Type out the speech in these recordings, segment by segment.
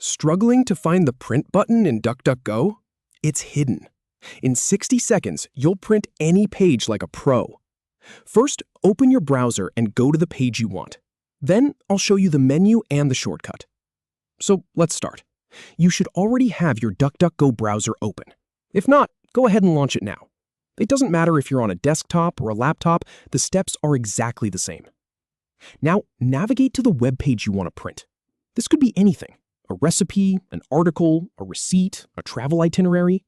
Struggling to find the print button in DuckDuckGo? It's hidden. In 60 seconds, you'll print any page like a pro. First, open your browser and go to the page you want. Then, I'll show you the menu and the shortcut. So, let's start. You should already have your DuckDuckGo browser open. If not, go ahead and launch it now. It doesn't matter if you're on a desktop or a laptop, the steps are exactly the same. Now, navigate to the web page you want to print. This could be anything: a recipe, an article, a receipt, a travel itinerary.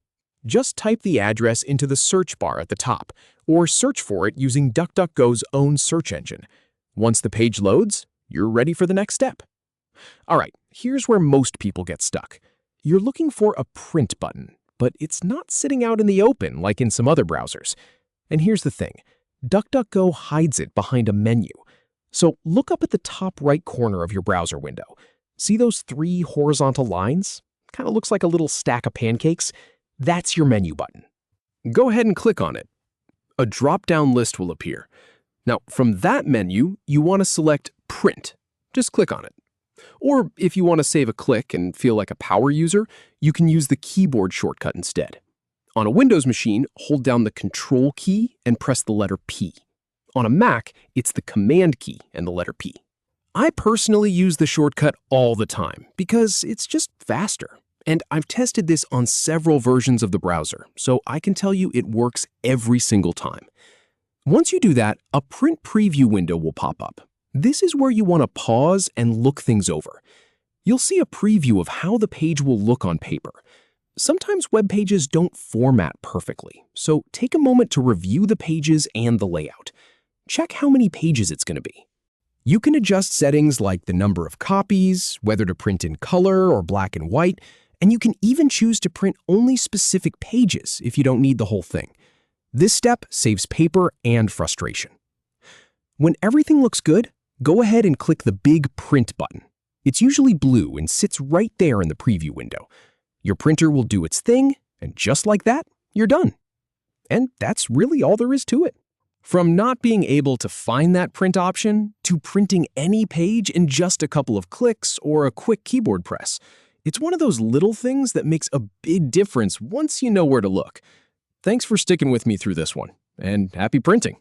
Just type the address into the search bar at the top, or search for it using DuckDuckGo's own search engine. Once the page loads, you're ready for the next step. All right, here's where most people get stuck. You're looking for a print button, but it's not sitting out in the open like in some other browsers. And here's the thing: DuckDuckGo hides it behind a menu. So look up at the top right corner of your browser window. See those 3 horizontal lines? Kind of looks like a little stack of pancakes. That's your menu button. Go ahead and click on it. A drop-down list will appear. Now, from that menu, you want to select Print. Just click on it. Or if you want to save a click and feel like a power user, you can use the keyboard shortcut instead. On a Windows machine, hold down the Ctrl key and press the letter P. On a Mac, it's the Command key and the letter P. I personally use the shortcut all the time because it's just faster. And I've tested this on several versions of the browser, so I can tell you it works every single time. Once you do that, a print preview window will pop up. This is where you want to pause and look things over. You'll see a preview of how the page will look on paper. Sometimes web pages don't format perfectly, so take a moment to review the pages and the layout. Check how many pages it's going to be. You can adjust settings like the number of copies, whether to print in color or black and white, and you can even choose to print only specific pages if you don't need the whole thing. This step saves paper and frustration. When everything looks good, go ahead and click the big Print button. It's usually blue and sits right there in the preview window. Your printer will do its thing, and just like that, you're done. And that's really all there is to it. From not being able to find that print option to printing any page in just a couple of clicks or a quick keyboard press, it's one of those little things that makes a big difference once you know where to look. Thanks for sticking with me through this one, and happy printing!